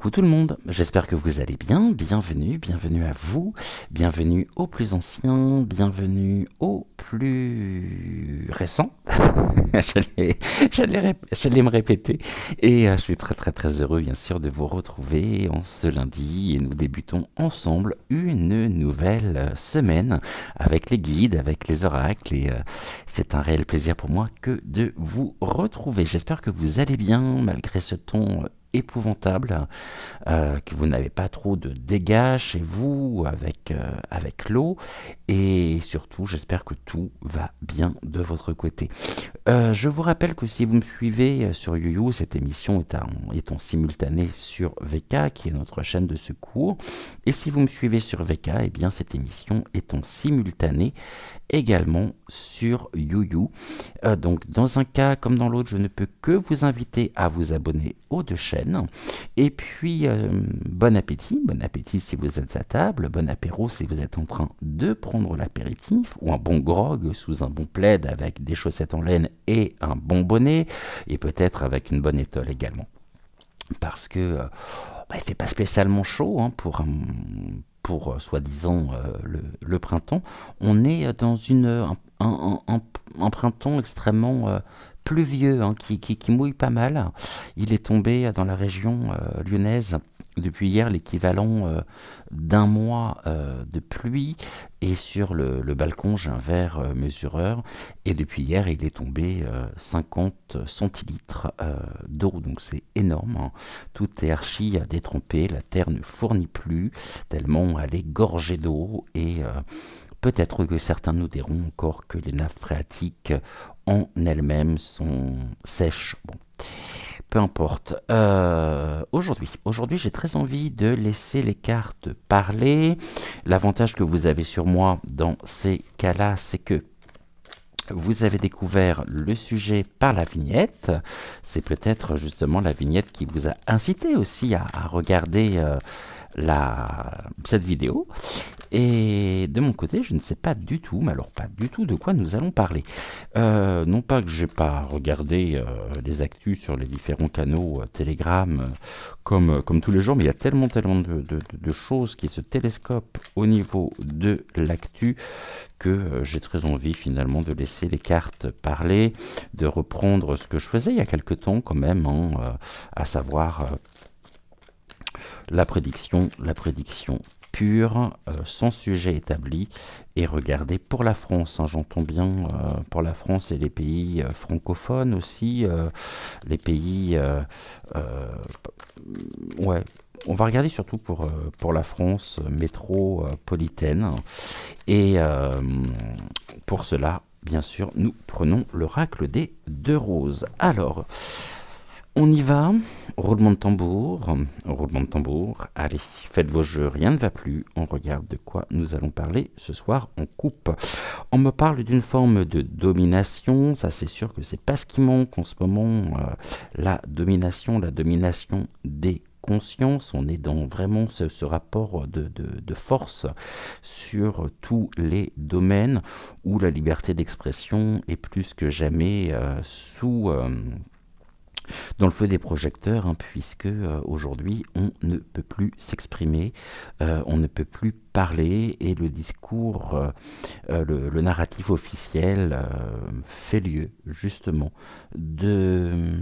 Coucou tout le monde, j'espère que vous allez bien, bienvenue à vous, bienvenue aux plus anciens, bienvenue aux plus récents, j'allais j'allais me répéter, et je suis très heureux bien sûr de vous retrouver en ce lundi, et nous débutons ensemble une nouvelle semaine avec les guides, avec les oracles, et c'est un réel plaisir pour moi que de vous retrouver. J'espère que vous allez bien malgré ce ton épouvantable, que vous n'avez pas trop de dégâts chez vous avec l'eau, et surtout j'espère que tout va bien de votre côté. Je vous rappelle que si vous me suivez sur YouYou, cette émission est en simultané sur VK, qui est notre chaîne de secours, et si vous me suivez sur VK, eh bien cette émission est en simultané également sur YouYou. Donc dans un cas comme dans l'autre, je ne peux que vous inviter à vous abonner aux deux chaînes. Et puis bon appétit si vous êtes à table, bon apéro si vous êtes en train de prendre l'apéritif, ou un bon grog sous un bon plaid avec des chaussettes en laine et un bon bonnet, et peut-être avec une bonne étole également. Parce que il fait pas spécialement chaud hein, pour soi-disant le printemps. On est dans un printemps extrêmement pluvieux hein, qui mouille pas mal. Il est tombé dans la région lyonnaise depuis hier l'équivalent d'un mois de pluie, et sur le balcon j'ai un verre mesureur, et depuis hier il est tombé 50 centilitres d'eau, donc c'est énorme hein. Tout est archi détrempé, la terre ne fournit plus tellement elle est gorgée d'eau, et peut-être que certains nous diront encore que les nappes phréatiques en elles-mêmes sont sèches. Bon, peu importe. Aujourd'hui, j'ai très envie de laisser les cartes parler. L'avantage que vous avez sur moi dans ces cas-là, c'est que vous avez découvert le sujet par la vignette. C'est peut-être justement la vignette qui vous a incité aussi à regarder cette vidéo. Et de mon côté, je ne sais pas du tout, mais alors pas du tout de quoi nous allons parler. Non pas que j'ai pas regardé les actus sur les différents canaux Telegram comme tous les jours, mais il y a tellement de choses qui se télescopent au niveau de l'actu que j'ai très envie finalement de laisser les cartes parler, de reprendre ce que je faisais il y a quelque temps quand même, hein, à savoir la prédiction pure, sans sujet établi, et regardez pour la France, hein, j'entends bien pour la France et les pays francophones aussi, les pays ouais, on va regarder surtout pour la France métropolitaine, et pour cela bien sûr nous prenons l'oracle des deux roses. Alors on y va, roulement de tambour, allez, faites vos jeux, rien ne va plus, on regarde de quoi nous allons parler ce soir, on coupe. On me parle d'une forme de domination, ça c'est sûr que c'est pas ce qui manque en ce moment, la domination des consciences, on est dans vraiment ce rapport de force sur tous les domaines où la liberté d'expression est plus que jamais dans le feu des projecteurs, hein, puisque aujourd'hui on ne peut plus s'exprimer, on ne peut plus parler, et le discours, le narratif officiel fait lieu justement de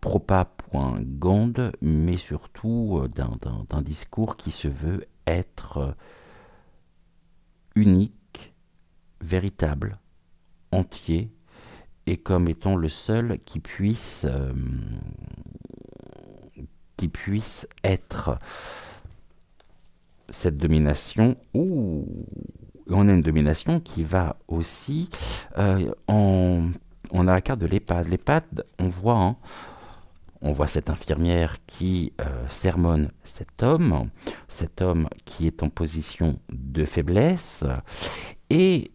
propagande, mais surtout d'un discours qui se veut être unique, véritable, entier, et comme étant le seul qui puisse être cette domination. On a une domination qui va aussi on a la carte de l'EHPAD. L'EHPAD, on voit cette infirmière qui sermonne cet homme qui est en position de faiblesse, et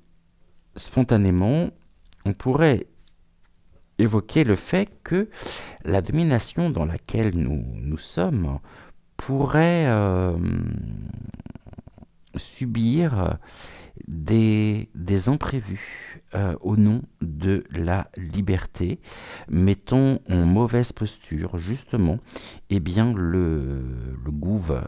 spontanément on pourrait évoquer le fait que la domination dans laquelle nous sommes pourrait subir des imprévus, au nom de la liberté, mettons en mauvaise posture justement eh bien, le gouv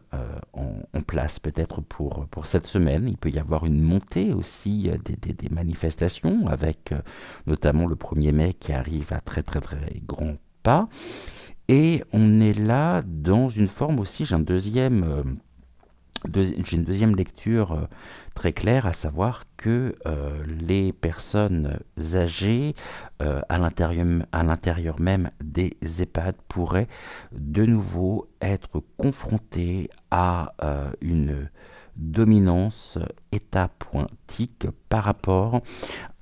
en place peut-être pour cette semaine. Il peut y avoir une montée aussi des manifestations avec notamment le 1er mai qui arrive à très très très grands pas. Et on est là dans une forme aussi, j'ai une deuxième lecture très claire, à savoir que les personnes âgées à l'intérieur même des EHPAD pourraient de nouveau être confrontées à une dominance état-pointique par rapport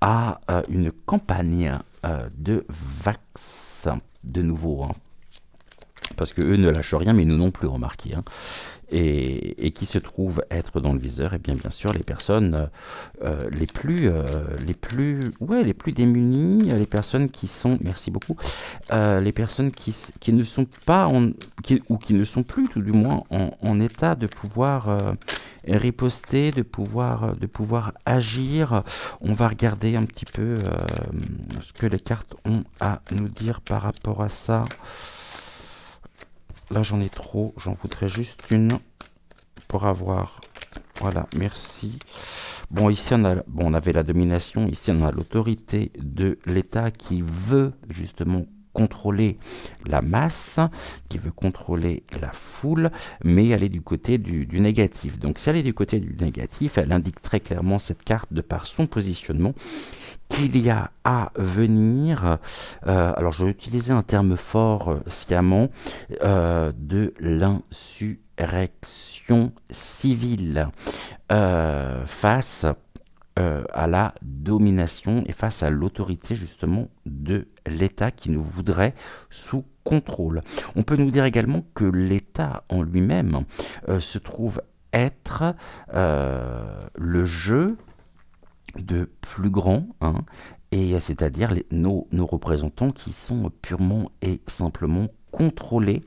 à une campagne de vaccins de nouveau, hein, parce que eux ne lâchent rien, mais nous non plus, remarquez, hein, et qui se trouvent être dans le viseur, et bien sûr les personnes les plus démunies, les personnes qui sont, merci beaucoup, les personnes qui ne sont pas qui ne sont plus tout du moins en état de pouvoir riposter, de pouvoir agir. On va regarder un petit peu ce que les cartes ont à nous dire par rapport à ça. Là, j'en ai trop. J'en voudrais juste une pour avoir... Voilà, merci. Bon, ici, on avait la domination. Ici, on a l'autorité de l'État qui veut justement contrôler la masse, qui veut contrôler la foule, mais elle est du côté du négatif. Donc, si elle est du côté du négatif, elle indique très clairement cette carte de par son positionnement qu'il y a à venir, alors je vais utiliser un terme fort sciemment, de l'insurrection civile face à la domination et face à l'autorité justement de l'État qui nous voudrait sous contrôle. On peut nous dire également que l'État en lui-même se trouve être le jeu de plus grands, hein, et c'est-à-dire nos représentants qui sont purement et simplement contrôlés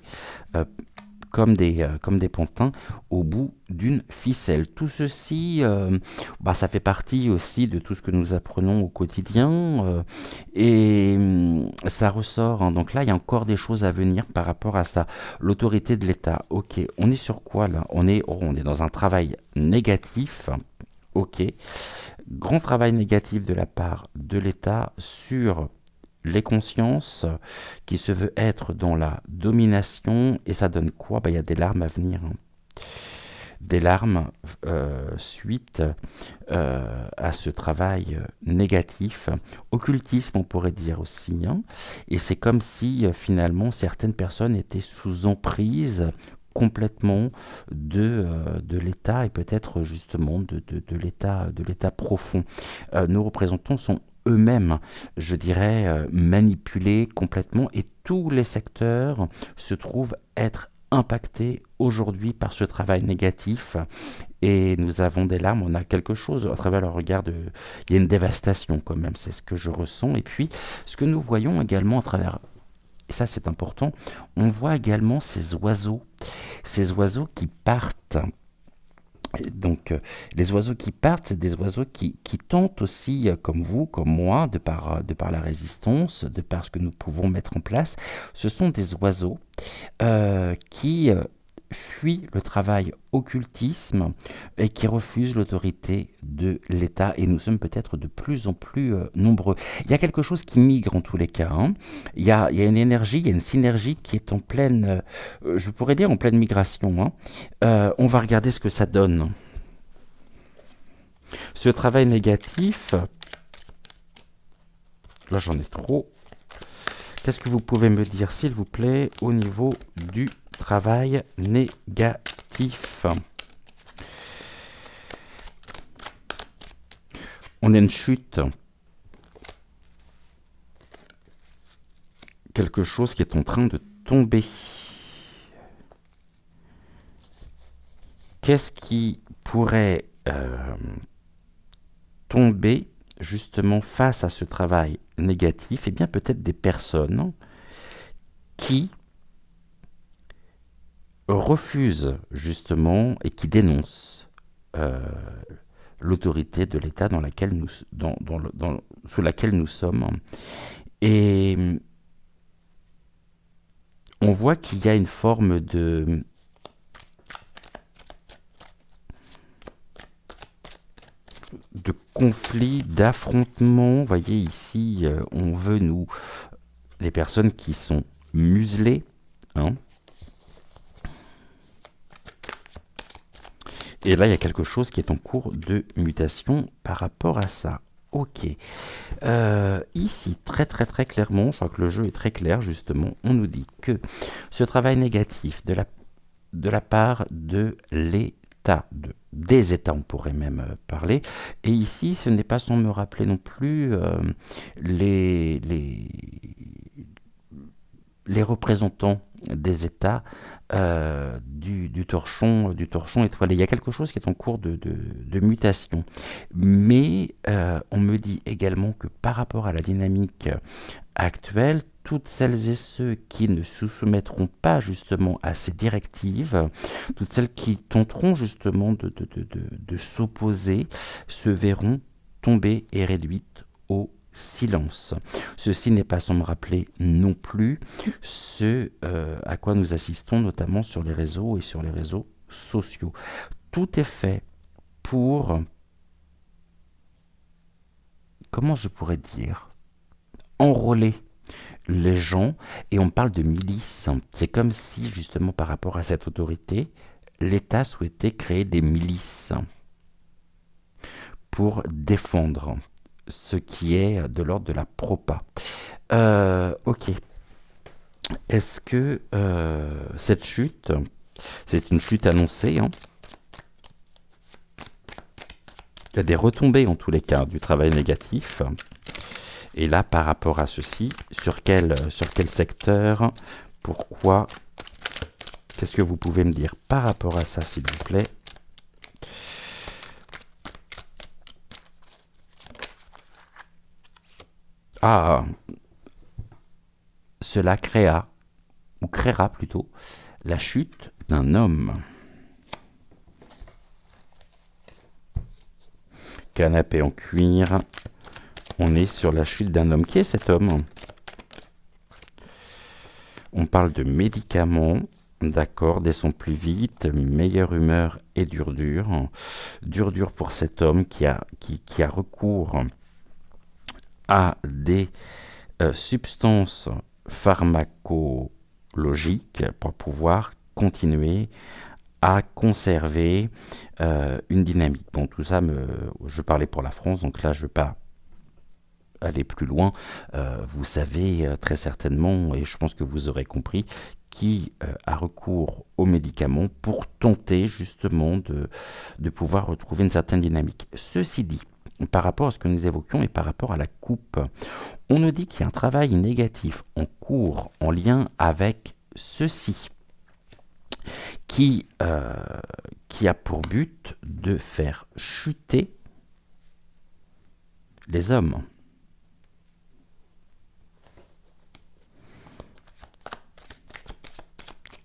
comme des pantins au bout d'une ficelle. Tout ceci, ça fait partie aussi de tout ce que nous apprenons au quotidien, et ça ressort, hein. Donc là, il y a encore des choses à venir par rapport à ça. L'autorité de l'État, ok, on est sur quoi là? On est dans un travail négatif, ok. Grand travail négatif de la part de l'État sur les consciences qui se veut être dans la domination, et ça donne quoi? Il y a des larmes à venir, hein. Des larmes suite à ce travail négatif, occultisme on pourrait dire aussi, hein. Et c'est comme si finalement certaines personnes étaient sous emprise complètement de l'État, et peut-être justement de l'État profond. Nos représentants sont eux-mêmes, je dirais, manipulés complètement, et tous les secteurs se trouvent être impactés aujourd'hui par ce travail négatif, et nous avons des larmes, on a quelque chose à travers le regard il y a une dévastation quand même, c'est ce que je ressens. Et puis ce que nous voyons également à travers, et ça c'est important, on voit également ces oiseaux qui partent. Donc les oiseaux qui partent, des oiseaux qui tentent aussi, comme vous, comme moi, de par la résistance, de par ce que nous pouvons mettre en place. Ce sont des oiseaux qui fuient le travail occultisme et qui refusent l'autorité de l'État, et nous sommes peut-être de plus en plus nombreux. Il y a quelque chose qui migre en tous les cas, hein. Il y a une énergie, il y a une synergie qui est en pleine, je pourrais dire en pleine migration, hein. On va regarder ce que ça donne. Ce travail négatif, là j'en ai trop. Qu'est-ce que vous pouvez me dire, s'il vous plaît, au niveau du travail négatif? On a une chute. Quelque chose qui est en train de tomber. Qu'est-ce qui pourrait tomber justement face à ce travail négatif? Eh bien, peut-être des personnes qui refusent justement et qui dénoncent l'autorité de l'État sous laquelle nous sommes. Et on voit qu'il y a une forme de conflit, d'affrontement. Vous voyez ici, on veut les personnes qui sont muselées, hein. Et là, il y a quelque chose qui est en cours de mutation par rapport à ça. Ok. Ici, très clairement, je crois que le jeu est très clair, justement, on nous dit que ce travail négatif de la part de l'État, des États, on pourrait même parler, et ici, ce n'est pas sans me rappeler non plus les représentants des États du torchon étoilé. Il y a quelque chose qui est en cours de mutation. Mais on me dit également que par rapport à la dynamique actuelle, toutes celles et ceux qui ne se soumettront pas justement à ces directives, toutes celles qui tenteront justement de s'opposer, se verront tomber et réduites au silence. Ceci n'est pas sans me rappeler non plus ce à quoi nous assistons notamment sur les réseaux et sur les réseaux sociaux. Tout est fait pour, comment je pourrais dire, enrôler les gens, et on parle de milices. C'est comme si justement par rapport à cette autorité, l'État souhaitait créer des milices pour défendre ce qui est de l'ordre de la propa. Ok. Est-ce que cette chute, c'est une chute annoncée, hein? Il y a des retombées en tous les cas du travail négatif. Et là, par rapport à ceci, sur quel secteur, pourquoi, qu'est-ce que vous pouvez me dire par rapport à ça, s'il vous plaît? Ah, cela créa, ou créera plutôt, la chute d'un homme. Canapé en cuir. On est sur la chute d'un homme. Qui est cet homme? On parle de médicaments. D'accord, descend plus vite, meilleure humeur et dur. Dur pour cet homme qui a recours à des substances pharmacologiques pour pouvoir continuer à conserver une dynamique. Bon, tout ça, je parlais pour la France, donc là, je ne vais pas aller plus loin. Vous savez très certainement, et je pense que vous aurez compris, qui a recours aux médicaments pour tenter justement de pouvoir retrouver une certaine dynamique. Ceci dit, par rapport à ce que nous évoquions et par rapport à la coupe, on nous dit qu'il y a un travail négatif en cours en lien avec ceci, qui a pour but de faire chuter les hommes.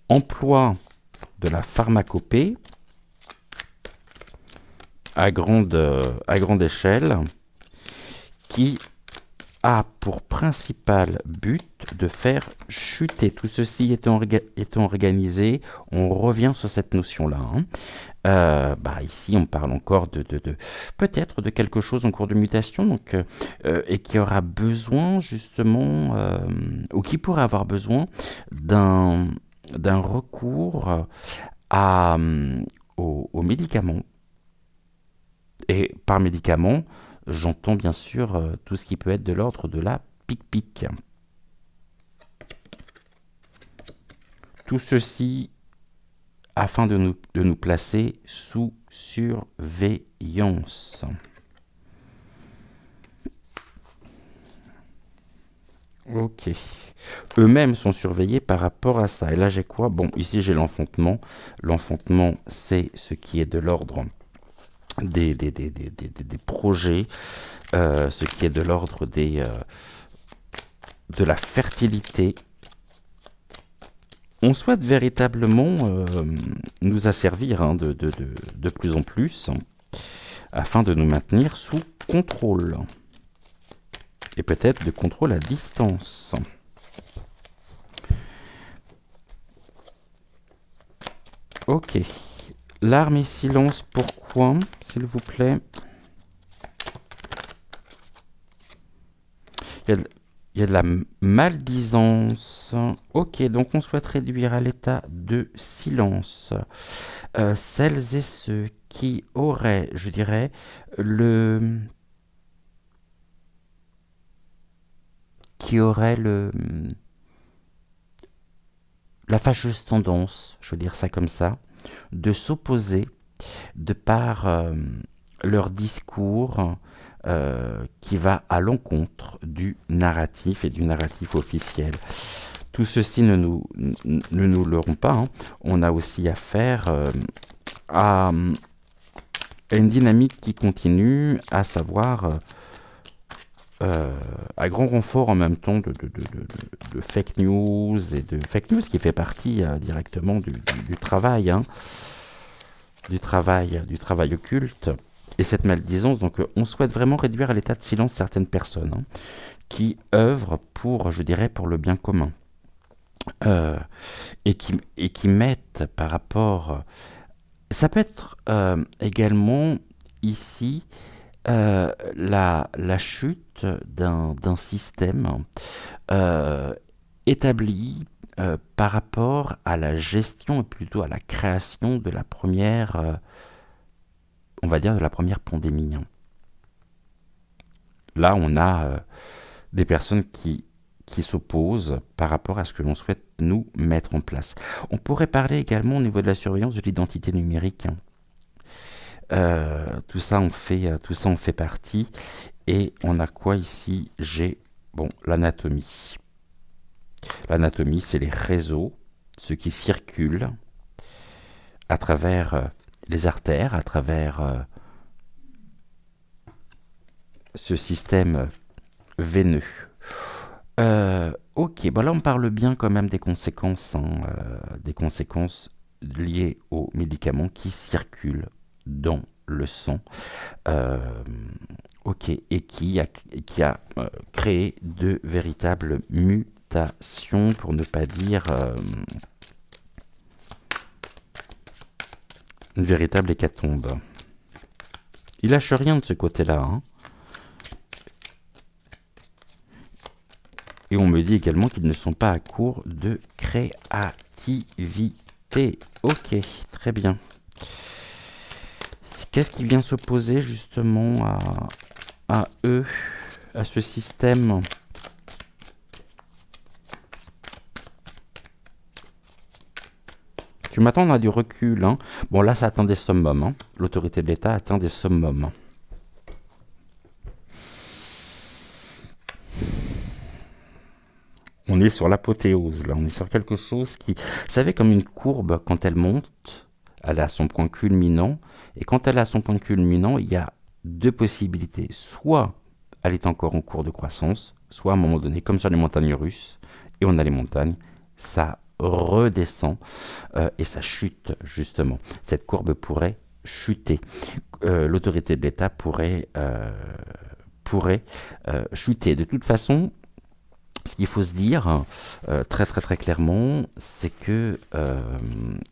Emploi de la pharmacopée à grande échelle, qui a pour principal but de faire chuter. Tout ceci étant organisé, on revient sur cette notion-là. Ici, on parle encore peut-être de quelque chose en cours de mutation, donc, et qui aura besoin justement, ou qui pourrait avoir besoin d'un recours aux médicaments. Et par médicaments, j'entends bien sûr tout ce qui peut être de l'ordre de la pic-pic. Tout ceci afin de nous placer sous surveillance. Ok. Eux-mêmes sont surveillés par rapport à ça. Et là, j'ai quoi? Bon, ici, j'ai l'enfantement. L'enfantement, c'est ce qui est de l'ordre des projets, ce qui est de l'ordre de la fertilité. On souhaite véritablement nous asservir de plus en plus. afin de nous maintenir sous contrôle. Et peut-être de contrôle à distance. Ok. Larmes et silence, pourquoi, s'il vous plaît? Il y a de la maldisance. Ok, donc on souhaite réduire à l'état de silence celles et ceux qui auraient, je dirais, la fâcheuse tendance, je veux dire ça comme ça, de s'opposer de par leur discours qui va à l'encontre du narratif et du narratif officiel. Tout ceci ne nous l'aurons pas. Hein. On a aussi affaire à une dynamique qui continue, à savoir à grand renfort en même temps de fake news et de fake news qui fait partie directement du travail, hein, du travail occulte. Et cette maldiisance, donc on souhaite vraiment réduire à l'état de silence certaines personnes hein, qui œuvrent pour, je dirais, pour le bien commun et qui mettent par rapport. Ça peut être également ici la chute d'un système établi par rapport à la gestion et plutôt à la création de la première, on va dire de la première pandémie. Hein. Là, on a des personnes qui s'opposent par rapport à ce que l'on souhaite nous mettre en place. On pourrait parler également au niveau de la surveillance de l'identité numérique. Hein. Tout ça en fait partie. Et on a quoi ici? J'ai l'anatomie. L'anatomie, c'est les réseaux, ce qui circule à travers les artères, à travers ce système veineux. Ok, bon là on parle bien quand même des conséquences, hein, des conséquences liées aux médicaments qui circulent dans le sang, ok, et qui a créé de véritables mutations, pour ne pas dire une véritable hécatombe. Il lâche rien de ce côté-là, hein. Et on me dit également qu'ils ne sont pas à court de créativité. Ok, très bien. Qu'est-ce qui vient s'opposer justement à eux, à ce système? Tu m'attends à du recul. Hein. Bon, là, ça atteint des summums. Hein. L'autorité de l'État atteint des summums. On est sur l'apothéose, là. On est sur quelque chose qui... Vous savez, comme une courbe, quand elle monte, elle a son point culminant. Et quand elle a son point culminant, il y a deux possibilités. Soit elle est encore en cours de croissance, soit à un moment donné, comme sur les montagnes russes, et on a les montagnes, ça redescend et ça chute, justement. Cette courbe pourrait chuter. L'autorité de l'État pourrait chuter. De toute façon, ce qu'il faut se dire très très très clairement, c'est que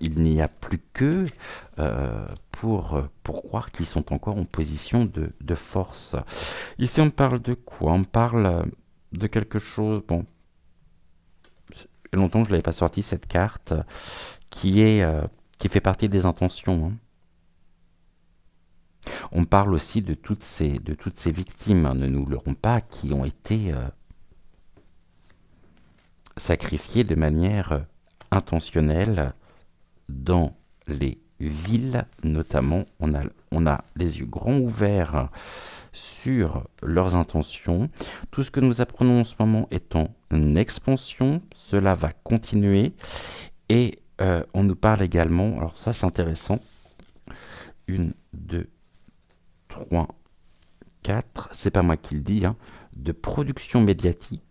il n'y a plus qu'eux pour croire qu'ils sont encore en position de force. Ici on parle de quoi? On parle de quelque chose, bon, il y a longtemps que je ne l'avais pas sorti cette carte, qui fait partie des intentions. Hein. On parle aussi de toutes ces victimes, ne nous leurrons pas, qui ont été sacrifiés de manière intentionnelle dans les villes, notamment. On a les yeux grands ouverts sur leurs intentions. Tout ce que nous apprenons en ce moment est en expansion. Cela va continuer. Et on nous parle également, alors ça c'est intéressant, 1, 2, 3, 4, c'est pas moi qui le dis, hein, de production médiatique,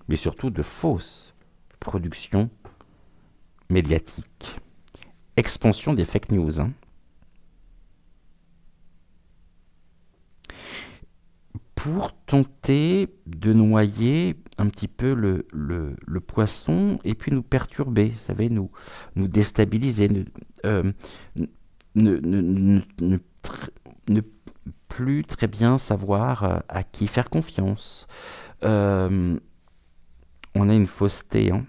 mais surtout de fausses productions médiatiques. Expansion des fake news. Hein. pour tenter de noyer un petit peu le poisson et puis nous perturber, vous savez, nous déstabiliser, euh, ne ne plus très bien savoir à qui faire confiance. Euh, on a une fausseté, hein,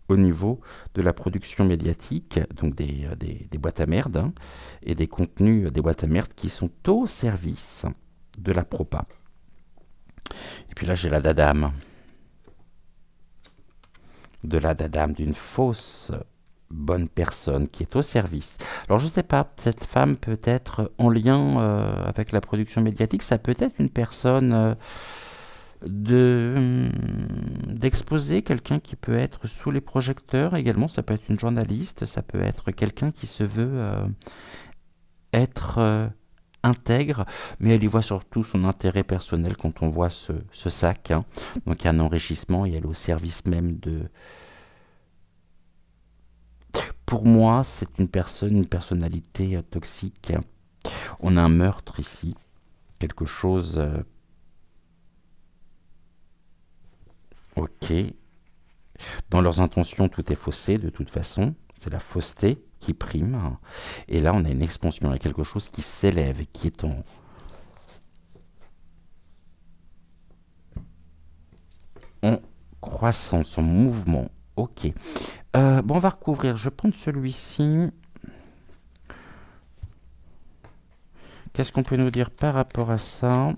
au niveau de la production médiatique, donc des boîtes à merde, hein, et des contenus des boîtes à merde qui sont au service de la propa. Et puis là, j'ai la dadame. D'une fausse bonne personne qui est au service. Alors je sais pas, cette femme peut être en lien avec la production médiatique, ça peut être une personne d'exposer, quelqu'un qui peut être sous les projecteurs également, ça peut être une journaliste, ça peut être quelqu'un qui se veut être intègre, mais elle y voit surtout son intérêt personnel quand on voit ce sac, hein. Donc il y a un enrichissement et elle est au service même de... Pour moi, c'est une personnalité toxique. On a un meurtre ici, quelque chose... ok. Dans leurs intentions, tout est faussé de toute façon. C'est la fausseté qui prime. Et là, on a une expansion, il y a quelque chose qui s'élève et qui est en croissance, en mouvement. Ok. Bon, on va recouvrir. Je vais prendre celui-ci. Qu'est-ce qu'on peut nous dire par rapport à ça?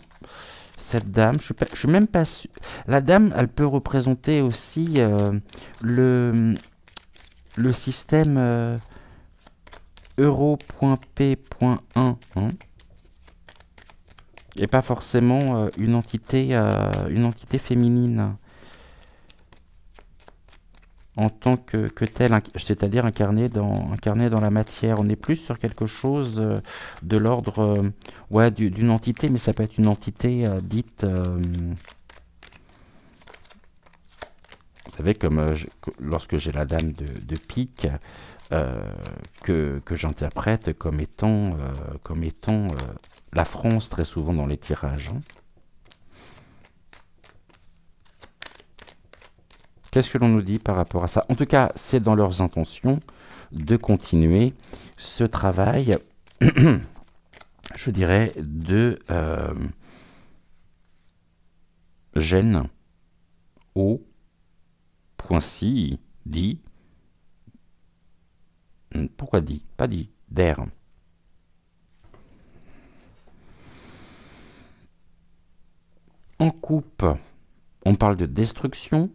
Cette dame, je suis même pas sûr. La dame, elle peut représenter aussi le système euro.p.1, hein, et pas forcément une entité féminine en tant que telle, c'est-à-dire incarnée dans la matière. On est plus sur quelque chose de l'ordre ouais, d'une entité, mais ça peut être une entité dite, vous savez, comme lorsque j'ai la dame de pique, que j'interprète comme étant la France très souvent dans les tirages, hein. Qu'est-ce que l'on nous dit par rapport à ça? En tout cas, c'est dans leurs intentions de continuer ce travail, je dirais, de gêne au point si dit. Pourquoi dit? Pas dit, d'air. En coupe, on parle de destruction.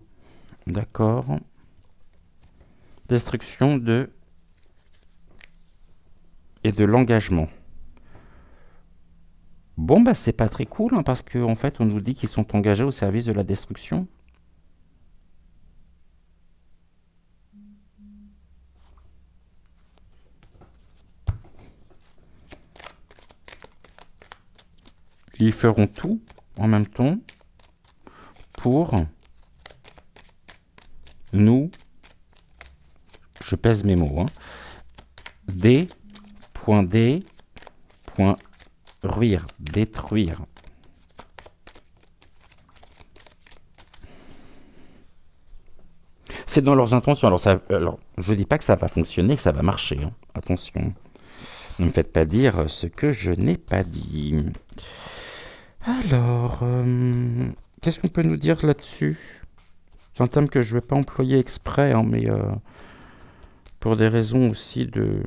D'accord. Destruction et de l'engagement. Bon, bah c'est pas très cool, hein, parce qu'en fait, on nous dit qu'ils sont engagés au service de la destruction. Ils feront tout en même temps pour nous, je pèse mes mots, hein, détruire. C'est dans leurs intentions. Alors, je dis pas que ça va fonctionner, que ça va marcher, hein. Attention. Ne me faites pas dire ce que je n'ai pas dit. Alors, qu'est-ce qu'on peut nous dire là-dessus? C'est un terme que je ne vais pas employer exprès, hein, mais pour des raisons aussi de...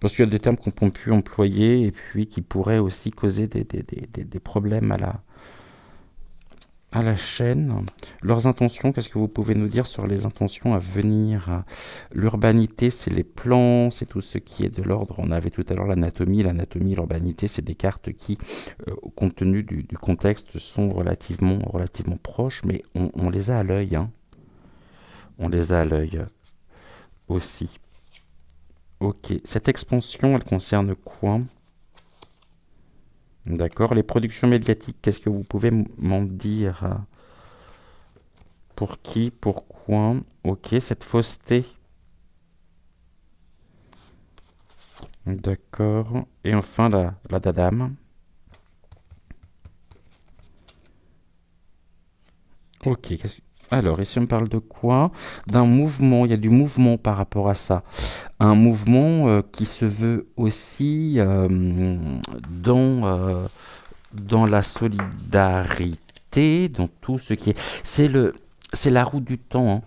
Parce qu'il y a des termes qu'on peut plus employer et puis qui pourraient aussi causer des problèmes à la chaîne. Leurs intentions, qu'est-ce que vous pouvez nous dire sur les intentions à venir? L'urbanité, c'est les plans, c'est tout ce qui est de l'ordre. On avait tout à l'heure l'anatomie, l'urbanité, c'est des cartes qui, compte tenu du contexte, sont relativement proches, mais on les a à l'œil, hein. On les a à l'œil aussi. Ok, cette expansion, elle concerne quoi? D'accord, les productions médiatiques, qu'est-ce que vous pouvez m'en dire? Pour qui? Pourquoi? Ok, cette fausseté. D'accord. Et enfin, la dadame. Ok. Alors, ici, on parle de quoi? D'un mouvement. Il y a du mouvement par rapport à ça. Un mouvement qui se veut aussi dans, dans la solidarité, dans tout ce qui est... c'est la roue du temps, hein.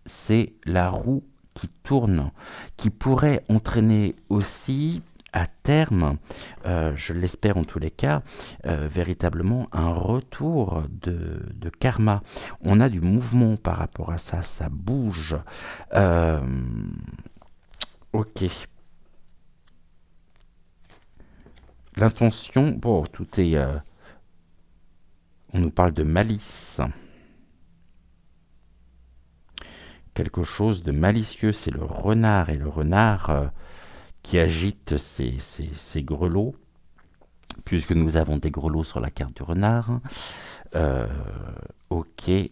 C'est la roue qui tourne, qui pourrait entraîner aussi à terme, je l'espère en tous les cas, véritablement un retour de karma. On a du mouvement par rapport à ça, ça bouge. Euh, ok. L'intention, bon, tout est... on nous parle de malice. Quelque chose de malicieux, c'est le renard. Et le renard qui agite ses grelots, puisque nous avons des grelots sur la carte du renard. Euh, ok, il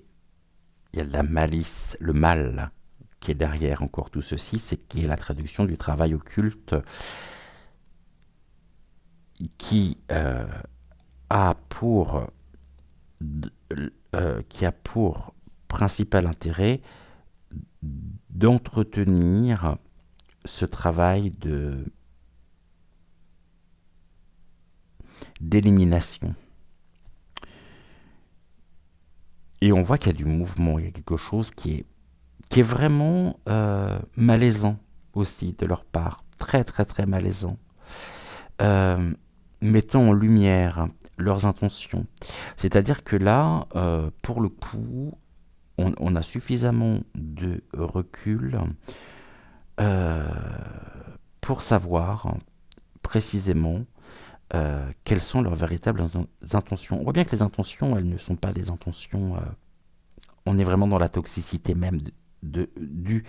y a de la malice, le mal qui est derrière encore tout ceci, c'est qui est la traduction du travail occulte qui a pour qui a pour principal intérêt d'entretenir ce travail d'élimination. Et on voit qu'il y a du mouvement, il y a quelque chose qui est vraiment malaisant aussi de leur part, très très très malaisant. Euh, Mettons en lumière leurs intentions. C'est-à-dire que là, pour le coup, on a suffisamment de recul euh, pour savoir précisément quelles sont leurs véritables intentions. On voit bien que les intentions, elles ne sont pas des intentions... on est vraiment dans la toxicité même due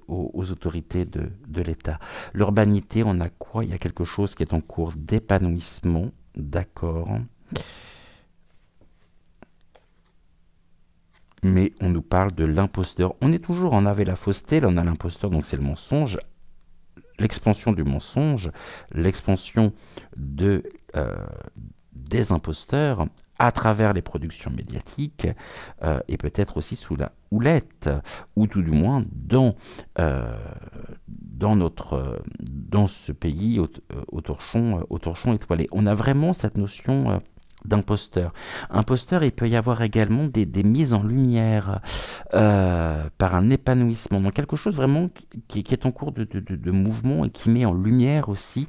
aux autorités de l'État. L'urbanité, on a quoi? Il y a quelque chose qui est en cours d'épanouissement, d'accord. Mais on nous parle de l'imposteur. On est toujours en avait la fausseté, là on a l'imposteur, donc c'est le mensonge. L'expansion du mensonge, l'expansion de, euh, des imposteurs à travers les productions médiatiques et peut-être aussi sous la houlette ou tout du moins dans ce pays au torchon étoilé. On a vraiment cette notion d'imposteur. Imposteur, il peut y avoir également des mises en lumière par un épanouissement, donc quelque chose vraiment qui est en cours de mouvement et qui met en lumière aussi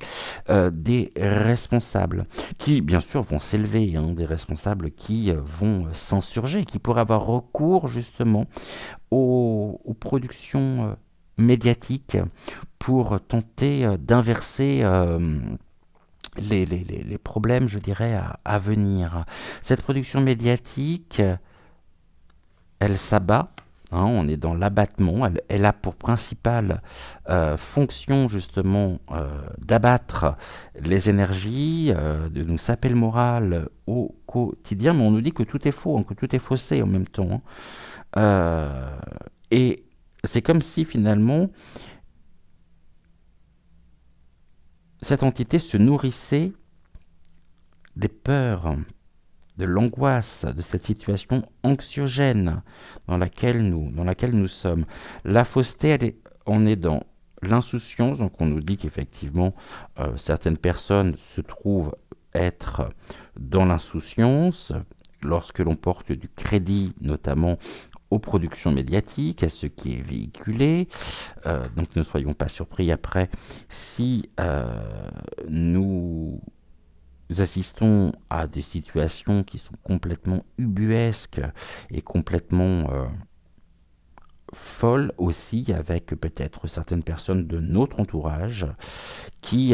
des responsables qui, bien sûr, vont s'élever, hein, des responsables qui vont s'insurger, qui pourraient avoir recours justement aux productions médiatiques pour tenter d'inverser les problèmes, je dirais, à venir. Cette production médiatique, elle s'abat. Hein, on est dans l'abattement. Elle a pour principale fonction justement d'abattre les énergies, de nous saper le moral au quotidien. Mais on nous dit que tout est faux, hein, que tout est faussé en même temps. Hein. Et c'est comme si finalement cette entité se nourrissait des peurs, de l'angoisse, de cette situation anxiogène dans laquelle nous sommes. La fausseté, on est dans l'insouciance, donc on nous dit qu'effectivement certaines personnes se trouvent être dans l'insouciance lorsque l'on porte du crédit notamment aux productions médiatiques, à ce qui est véhiculé. Donc ne soyons pas surpris après si nous assistons à des situations qui sont complètement ubuesques et complètement folles aussi, avec peut-être certaines personnes de notre entourage qui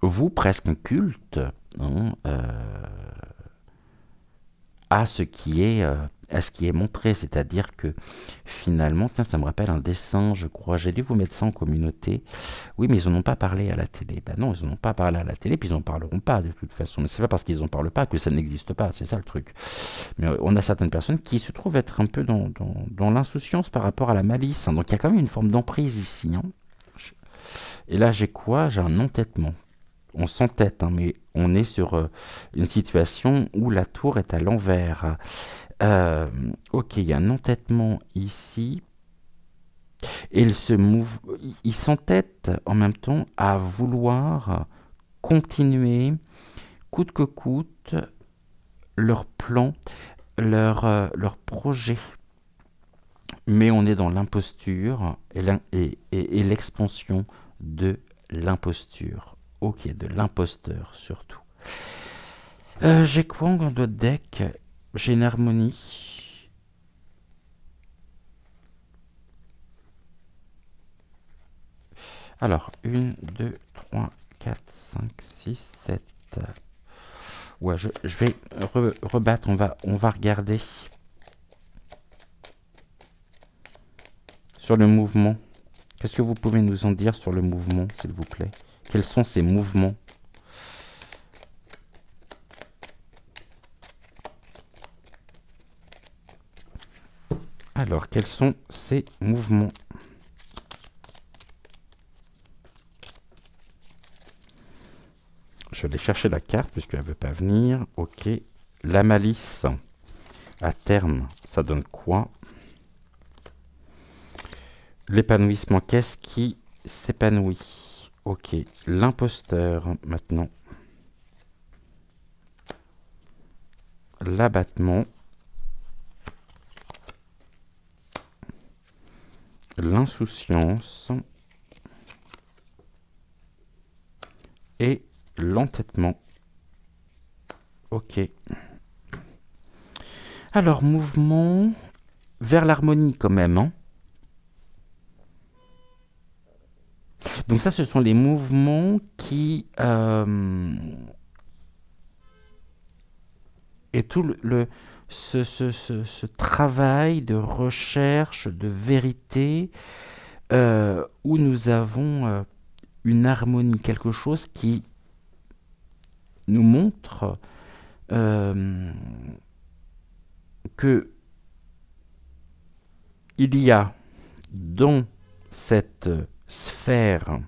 vouent presque un culte, hein, à ce qui est montré, c'est-à-dire que finalement, tiens, ça me rappelle un dessin, je crois, j'ai dû vous mettre ça en communauté. Oui, mais ils n'en ont pas parlé à la télé. Ben non, ils n'en ont pas parlé à la télé, puis ils n'en parleront pas de toute façon. Mais c'est pas parce qu'ils n'en parlent pas que ça n'existe pas, c'est ça le truc. Mais on a certaines personnes qui se trouvent être un peu dans l'insouciance par rapport à la malice, hein. Donc il y a quand même une forme d'emprise ici, hein. Et là, j'ai quoi? J'ai un entêtement. On s'entête, hein, mais on est sur une situation où la tour est à l'envers. Euh, ok, il y a un entêtement ici. Et il s'entête en même temps à vouloir continuer, coûte que coûte, leur plan, leur projet. Mais on est dans l'imposture et l'expansion de l'imposture. Ok, de l'imposteur surtout. J'ai quoi en d'autres deck? J'ai une harmonie. Alors, 1, 2, 3, 4, 5, 6, 7. Ouais, je vais rebattre, on va regarder sur le mouvement. Qu'est-ce que vous pouvez nous en dire sur le mouvement, s'il vous plaît? Quels sont ces mouvements? Alors, quels sont ces mouvements? Je vais aller chercher la carte puisqu'elle ne veut pas venir. Ok. La malice, à terme, ça donne quoi? L'épanouissement, qu'est-ce qui s'épanouit? Ok. L'imposteur, maintenant. L'abattement. L'insouciance. Et l'entêtement. Ok. Alors, mouvement vers l'harmonie quand même. Hein. Donc ça, ce sont les mouvements qui... et tout ce travail de recherche, de vérité, où nous avons une harmonie, quelque chose qui nous montre que il y a dans cette sphère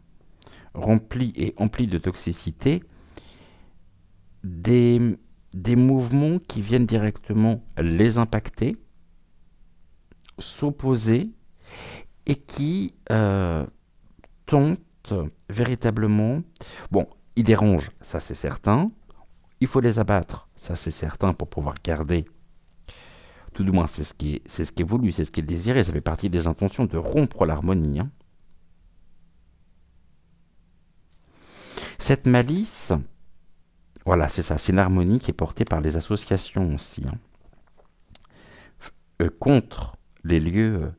remplie et emplie de toxicité des mouvements qui viennent directement les impacter, s'opposer et qui tentent véritablement... Bon, ils dérangent, ça c'est certain. Il faut les abattre, ça c'est certain, pour pouvoir garder... Tout du moins, c'est ce qui est voulu, c'est ce qui est désiré. Ça fait partie des intentions de rompre l'harmonie. Hein. Cette malice, voilà, c'est ça, c'est une harmonie qui est portée par les associations aussi. Hein. Contre les lieux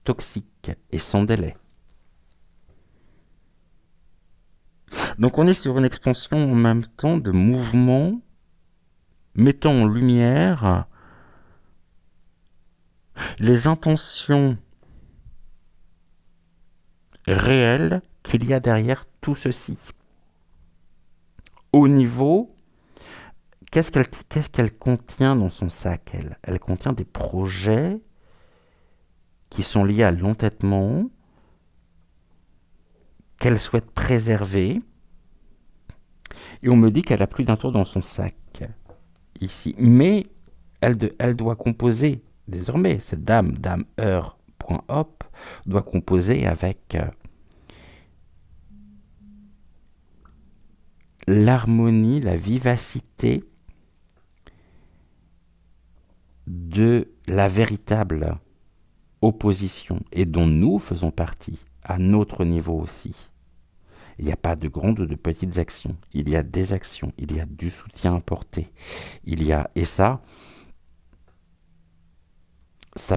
toxiques et sans délai. Donc on est sur une expansion en même temps de mouvements mettant en lumière les intentions réelles qu'il y a derrière tout ceci. Au niveau, qu'est-ce qu'elle contient dans son sac, elle? Elle contient des projets qui sont liés à l'entêtement, qu'elle souhaite préserver. Et on me dit qu'elle a plus d'un tour dans son sac, ici. Mais elle doit composer, désormais, cette dame Heur.hop, doit composer avec l'harmonie, la vivacité de la véritable opposition, et dont nous faisons partie, à notre niveau aussi. Il n'y a pas de grandes ou de petites actions. Il y a des actions. Il y a du soutien apporté. Il y a... Et ça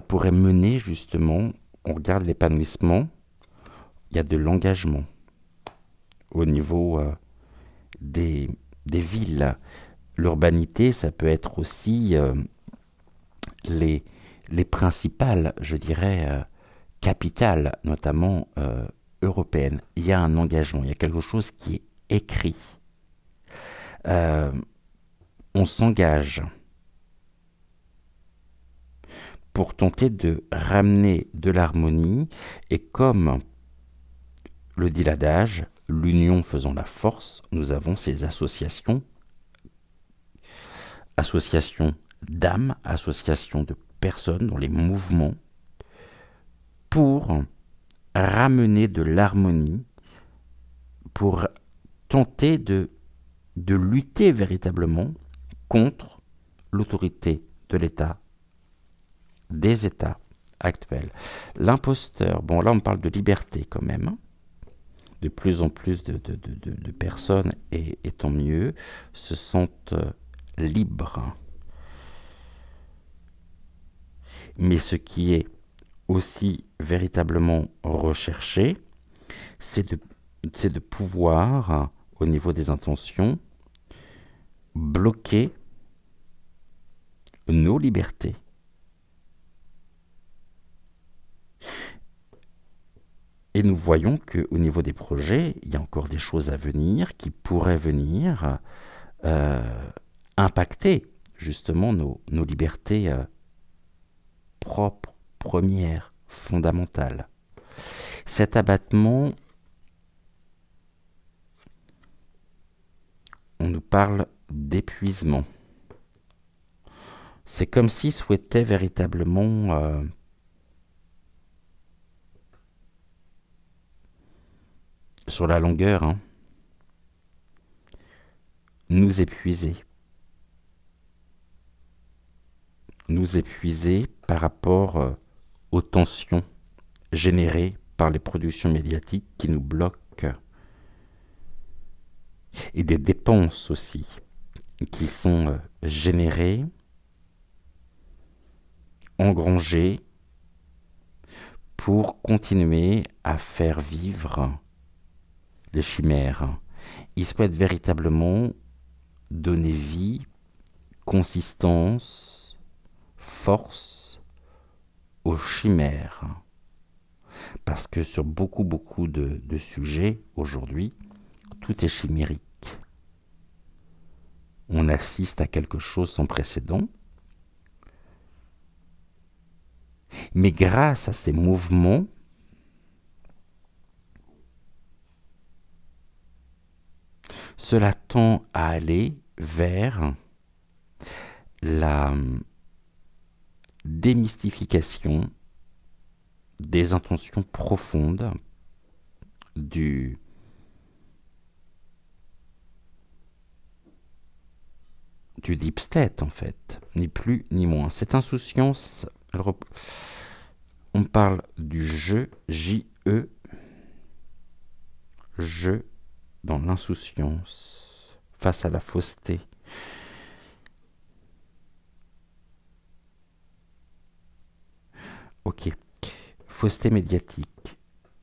pourrait mener justement... On regarde l'épanouissement. Il y a de l'engagement. Au niveau des villes. L'urbanité, ça peut être aussi les principales, je dirais, capitales, notamment... européenne. Il y a un engagement, il y a quelque chose qui est écrit. On s'engage pour tenter de ramener de l'harmonie, et comme le dit l'adage, l'union faisant la force, nous avons ces associations, associations d'âmes, associations de personnes dans les mouvements pour ramener de l'harmonie, pour tenter de lutter véritablement contre l'autorité de l'État, des États actuels. L'imposteur, bon là on parle de liberté quand même, hein. De plus en plus de personnes, et tant mieux, se sentent libres. Mais ce qui est aussi véritablement recherché, c'est de pouvoir, au niveau des intentions, bloquer nos libertés. Et nous voyons qu'au niveau des projets, il y a encore des choses à venir qui pourraient venir impacter justement nos libertés propres, premières, fondamentales. Cet abattement, on nous parle d'épuisement. C'est comme s'il souhaitait véritablement sur la longueur, hein, nous épuiser. Nous épuiser par rapport aux tensions générées par les productions médiatiques qui nous bloquent. Et des dépenses aussi qui sont générées, engrangées pour continuer à faire vivre les chimères. Ils souhaitent véritablement donner vie, consistance, force aux chimères. Parce que sur beaucoup de sujets aujourd'hui, tout est chimérique. On assiste à quelque chose sans précédent. Mais grâce à ces mouvements, cela tend à aller vers la démystification des intentions profondes du deep state, en fait, ni plus ni moins. Cette insouciance, on parle du je, J-E, je dans l'insouciance face à la fausseté. Ok, fausseté médiatique.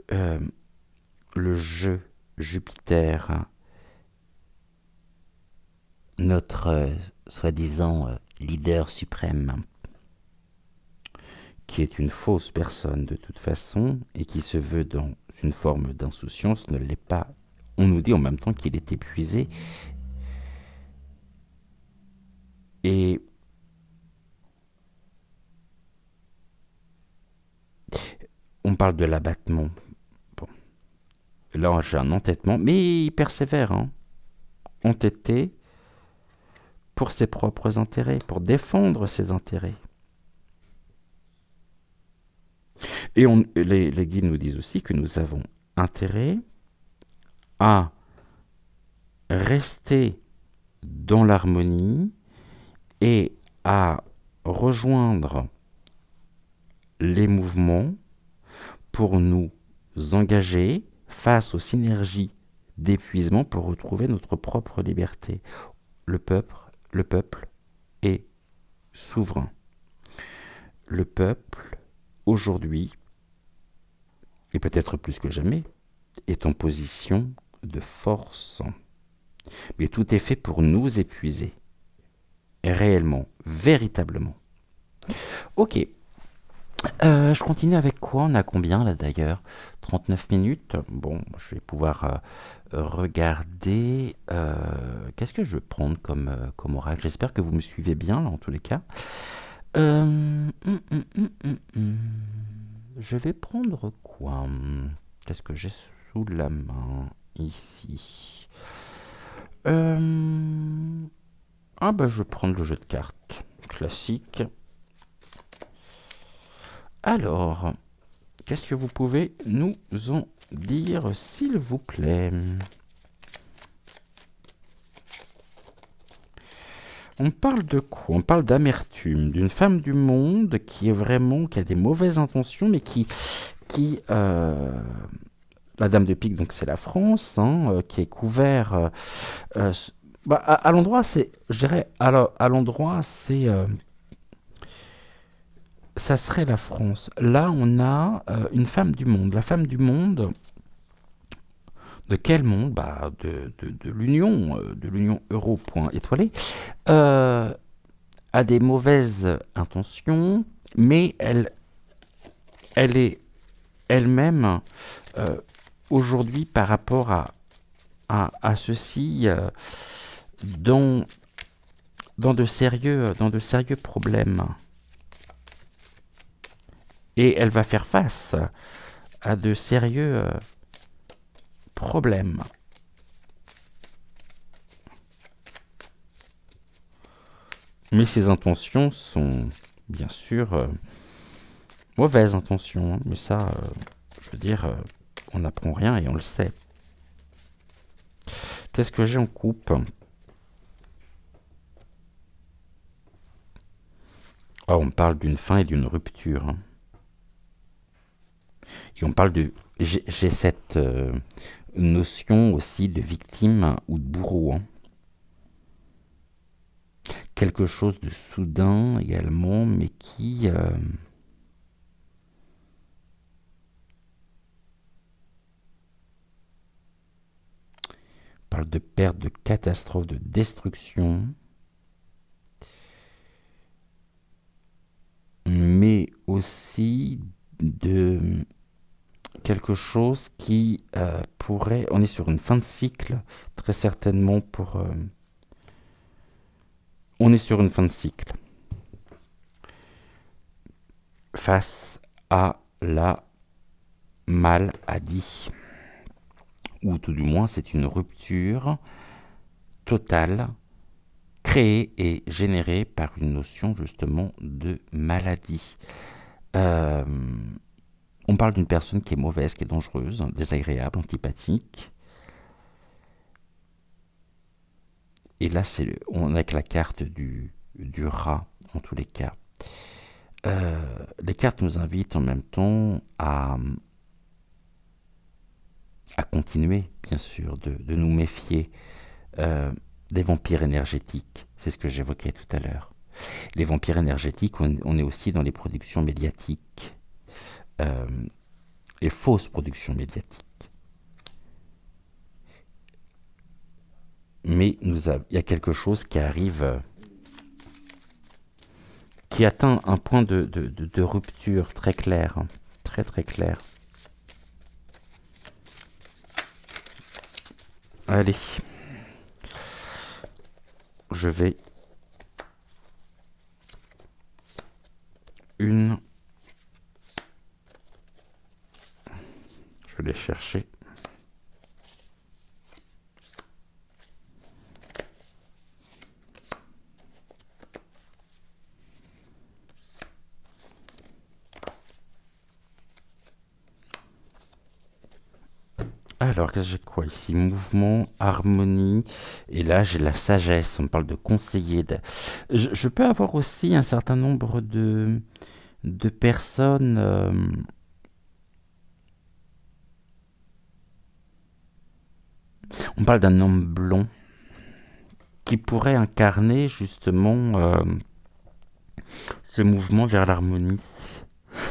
Le je, Jupiter, notre soi-disant leader suprême, qui est une fausse personne de toute façon et qui se veut dans une forme d'insouciance, ne l'est pas. On nous dit en même temps qu'il est épuisé. Et on parle de l'abattement. Bon. Là, j'ai un entêtement, mais il persévère, hein. Entêté pour ses propres intérêts, pour défendre ses intérêts. Et les guides nous disent aussi que nous avons intérêt à rester dans l'harmonie et à rejoindre les mouvements pour nous engager face aux synergies d'épuisement pour retrouver notre propre liberté. Le peuple est souverain. Le peuple, aujourd'hui, et peut-être plus que jamais, est en position de force. Mais tout est fait pour nous épuiser. Réellement, véritablement. Ok. Je continue avec quoi? On a combien là d'ailleurs? 39 minutes. Bon, je vais pouvoir regarder. Qu'est-ce que je vais prendre comme oracle? J'espère que vous me suivez bien là en tous les cas. Je vais prendre quoi? Qu'est-ce que j'ai sous la main? ici. Ah bah je vais prendre le jeu de cartes classique. Alors, qu'est-ce que vous pouvez nous en dire, s'il vous plaît? On parle de quoi? On parle d'amertume, d'une femme du monde qui est vraiment, qui a des mauvaises intentions, mais la dame de pique, donc c'est la France, hein, qui est couvert. À l'endroit, c'est, je dirais, à l'endroit, c'est, ça serait la France. Là, on a une femme du monde. La femme du monde, de quel monde? De l'Union Euro, point étoilé, a des mauvaises intentions, mais elle est elle-même aujourd'hui par rapport à ceci dans, dans de sérieux problèmes. Et elle va faire face à de sérieux problèmes. Mais ses intentions sont, bien sûr, mauvaises intentions. Mais ça, je veux dire, on n'apprend rien et on le sait. Qu'est-ce que j'ai en coupe? Oh, on parle d'une fin et d'une rupture. Hein. Et on parle de... J'ai cette notion aussi de victime ou de bourreau. Hein. Quelque chose de soudain également, mais qui... parle de perte, de catastrophe, de destruction. Mais aussi de quelque chose qui pourrait... On est sur une fin de cycle, très certainement pour... on est sur une fin de cycle. Face à la maladie. Ou tout du moins, c'est une rupture totale créée et générée par une notion justement de maladie. On parle d'une personne qui est mauvaise, qui est dangereuse, désagréable, antipathique. Et là, on a que la carte du rat, en tous les cas. Les cartes nous invitent en même temps à continuer, bien sûr, de nous méfier des vampires énergétiques. C'est ce que j'évoquais tout à l'heure. Les vampires énergétiques, on est aussi dans les productions médiatiques, les fausses productions médiatiques. Mais il y a quelque chose qui arrive, qui atteint un point de rupture très clair, hein, très très clair. Allez, je vais je vais les chercher. Alors, qu'est-ce que j'ai quoi ici? Mouvement, harmonie, et là j'ai la sagesse, on me parle de conseiller. Je peux avoir aussi un certain nombre de personnes... on parle d'un homme blond qui pourrait incarner justement ce mouvement vers l'harmonie,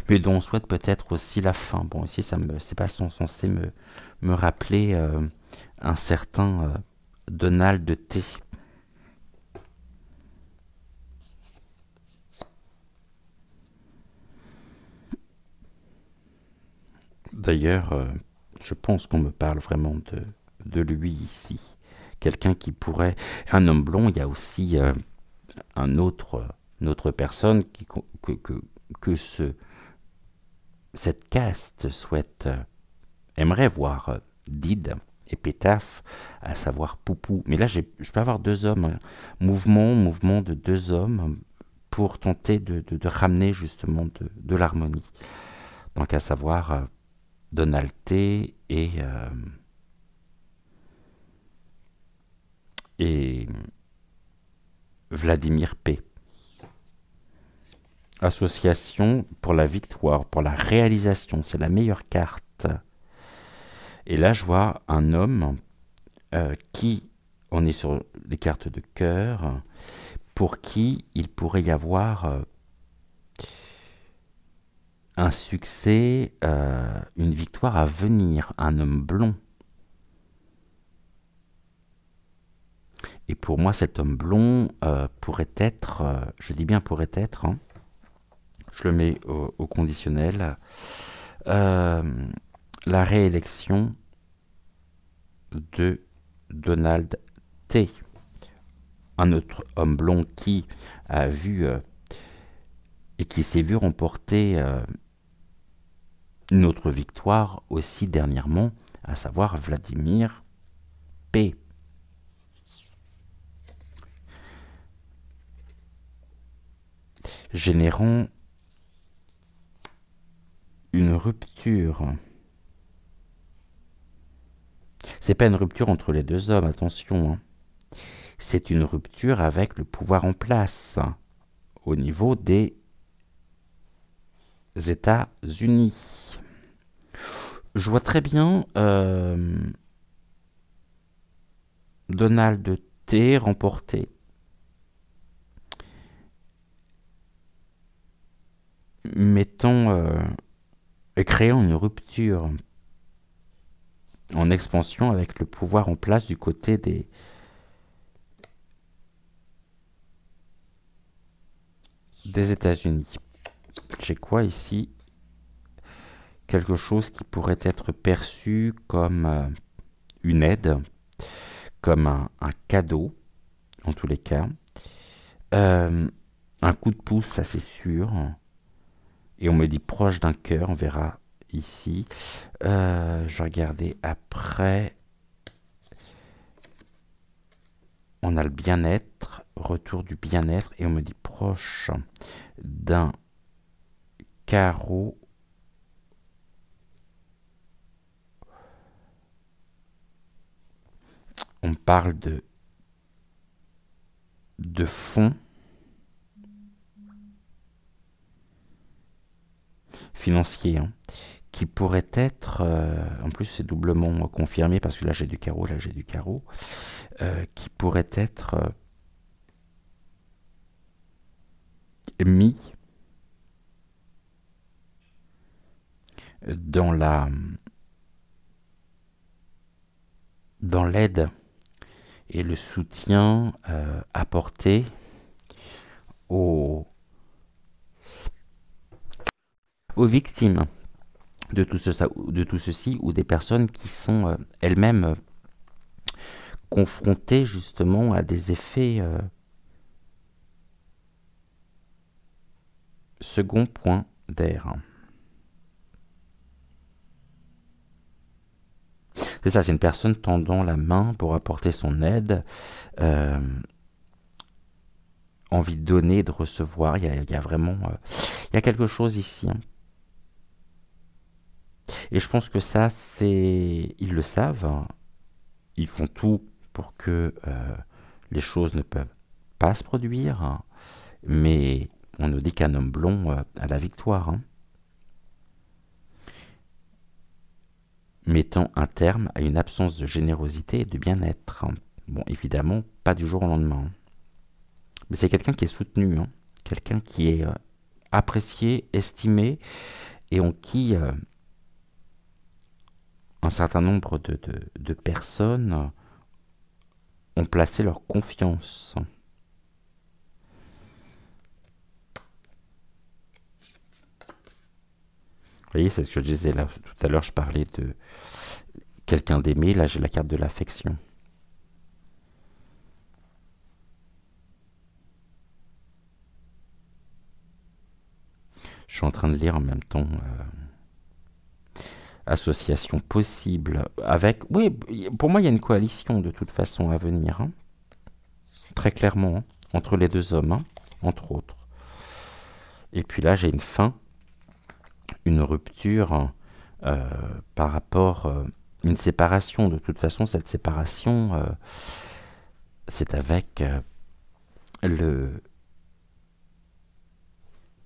mais dont on souhaite peut-être aussi la fin. Bon, ici, c'est pas censé me rappeler un certain Donald T. D'ailleurs, je pense qu'on me parle vraiment de lui ici. Quelqu'un qui pourrait... Un homme blond, il y a aussi une autre personne que cette caste aimerait voir, Did, épitaphe, à savoir Poupou. Mais là, je peux avoir deux hommes, mouvement de deux hommes pour tenter de ramener justement de l'harmonie. Donc à savoir Donald T et Vladimir P. Association pour la victoire, pour la réalisation, c'est la meilleure carte. Et là, je vois un homme qui, on est sur les cartes de cœur, pour qui il pourrait y avoir un succès, une victoire à venir, un homme blond. Et pour moi, cet homme blond pourrait être, je dis bien pourrait être, hein, je le mets au conditionnel, la réélection de Donald T. Un autre homme blond qui a vu et qui s'est vu remporter une autre victoire aussi dernièrement, à savoir Vladimir P. Générant une rupture. C'est pas une rupture entre les deux hommes, attention. Hein. C'est une rupture avec le pouvoir en place au niveau des États-Unis. Je vois très bien Donald T remporter créant une rupture en expansion avec le pouvoir en place du côté des États-Unis. J'ai quoi ici? Quelque chose qui pourrait être perçu comme une aide, comme un cadeau, en tous les cas. Un coup de pouce, ça c'est sûr. Et on me dit proche d'un cœur, on verra ici. Je vais regarder après. On a le bien-être, retour du bien-être, et on me dit proche d'un carreau. On parle de fonds financiers, hein, qui pourrait être, en plus c'est doublement confirmé parce que là j'ai du carreau, qui pourrait être mis dans l'aide et le soutien apporté aux victimes de tout ceci ou des personnes qui sont elles-mêmes confrontées justement à des effets second point d'air. C'est ça, c'est une personne tendant la main pour apporter son aide, envie de donner, de recevoir. Il y a vraiment, il y a quelque chose ici. Hein. Et je pense que ça, ils le savent. Hein. Ils font tout pour que les choses ne peuvent pas se produire. Hein. Mais on nous dit qu'un homme blond a la victoire. Hein. Mettant un terme à une absence de générosité et de bien-être. Hein. Bon, évidemment, pas du jour au lendemain. Hein. Mais c'est quelqu'un qui est soutenu, hein. Quelqu'un qui est apprécié, estimé, et en qui un certain nombre de personnes ont placé leur confiance. Vous voyez, c'est ce que je disais là. Tout à l'heure, je parlais de quelqu'un d'aimé. Là, j'ai la carte de l'affection. Je suis en train de lire en même temps association possible avec... Oui, pour moi, il y a une coalition de toute façon à venir, hein, très clairement, hein, entre les deux hommes, hein, entre autres. Et puis là, j'ai une fin, une rupture par rapport... une séparation, de toute façon, cette séparation, c'est avec le...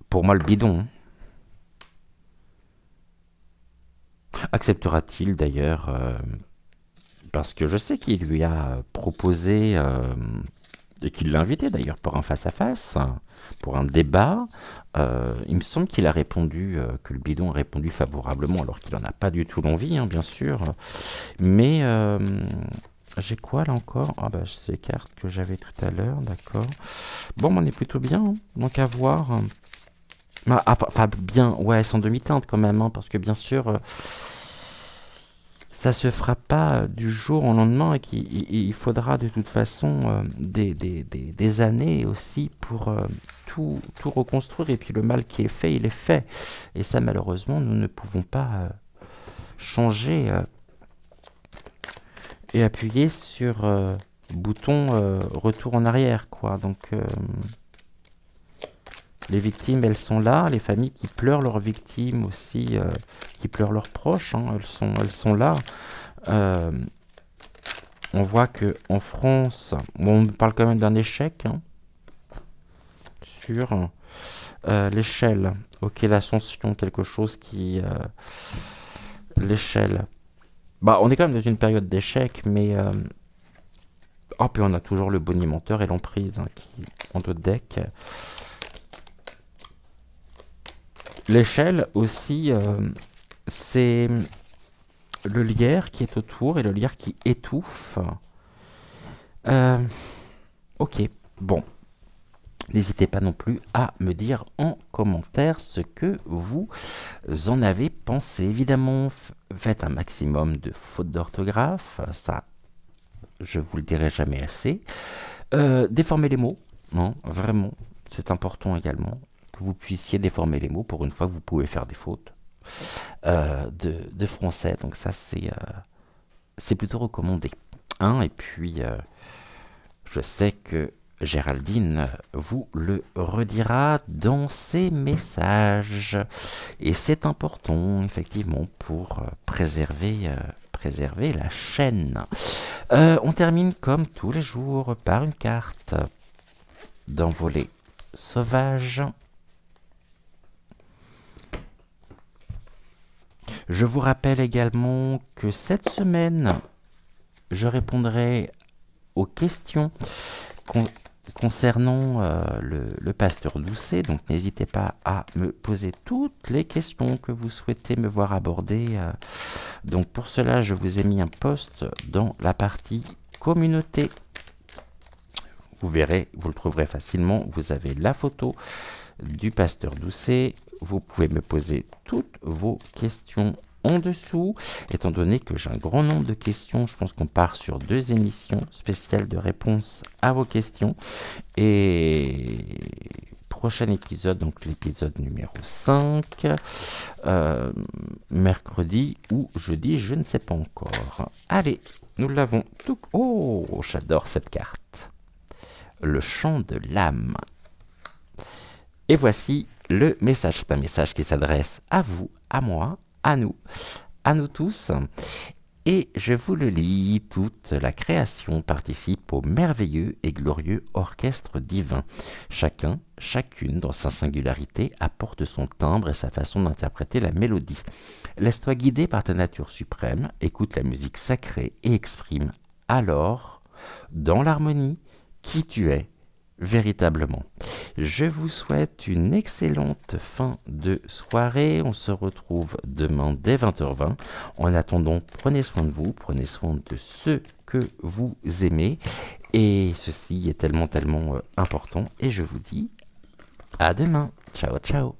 Pour moi, le bidon, hein. Acceptera-t-il d'ailleurs parce que je sais qu'il lui a proposé et qu'il l'a invité d'ailleurs pour un face-à-face, pour un débat. Il me semble qu'il a répondu, que le bidon a répondu favorablement, alors qu'il n'en a pas du tout l'envie, hein, bien sûr. Mais j'ai quoi là encore? Ah bah c'est les cartes que j'avais tout à l'heure, d'accord. Bon, on est plutôt bien, hein, donc à voir. Enfin bien, ouais, sans demi-teinte quand même, hein, parce que bien sûr... ça se fera pas du jour au lendemain et qu'il faudra de toute façon des années aussi pour tout reconstruire. Et puis le mal qui est fait, il est fait. Et ça, malheureusement, nous ne pouvons pas changer et appuyer sur bouton retour en arrière, quoi. Donc les victimes, elles sont là. Les familles qui pleurent leurs victimes aussi, qui pleurent leurs proches, hein, elles sont là. On voit que en France, bon, on parle quand même d'un échec, hein, sur l'échelle. Ok, l'ascension, quelque chose qui... l'échelle. Bah, on est quand même dans une période d'échec, mais... oh, puis on a toujours le bonimenteur et l'emprise, hein, qui ont d'autres decks. L'échelle aussi, c'est le lierre qui est autour et le lierre qui étouffe. Ok, bon. N'hésitez pas non plus à me dire en commentaire ce que vous en avez pensé. Évidemment, faites un maximum de fautes d'orthographe, ça, je vous le dirai jamais assez. Déformez les mots, non, vraiment, c'est important également que vous puissiez déformer les mots pour une fois que vous pouvez faire des fautes de français. Donc ça, c'est plutôt recommandé, hein. Et puis, je sais que Géraldine vous le redira dans ses messages. Et c'est important, effectivement, pour préserver la chaîne. On termine comme tous les jours par une carte d'envolée sauvage. Je vous rappelle également que cette semaine, je répondrai aux questions concernant le pasteur Doucet. Donc n'hésitez pas à me poser toutes les questions que vous souhaitez me voir aborder. Donc pour cela, je vous ai mis un post dans la partie communauté. Vous verrez, vous le trouverez facilement. Vous avez la photo du pasteur Doucet. Vous pouvez me poser toutes vos questions en dessous. Étant donné que j'ai un grand nombre de questions, je pense qu'on part sur 2 émissions spéciales de réponses à vos questions. Et prochain épisode, donc l'épisode numéro 5, mercredi ou jeudi, je ne sais pas encore. Allez, nous l'avons tout... Oh, j'adore cette carte. Le chant de l'âme. Et voici le message. C'est un message qui s'adresse à vous, à moi, à nous tous. Et je vous le lis. Toute la création participe au merveilleux et glorieux orchestre divin. Chacun, chacune, dans sa singularité, apporte son timbre et sa façon d'interpréter la mélodie. Laisse-toi guider par ta nature suprême, écoute la musique sacrée et exprime alors, dans l'harmonie, qui tu es véritablement. Je vous souhaite une excellente fin de soirée. On se retrouve demain dès 20h20. En attendant, prenez soin de vous, prenez soin de ceux que vous aimez. Et ceci est tellement important. Et je vous dis à demain. Ciao, ciao.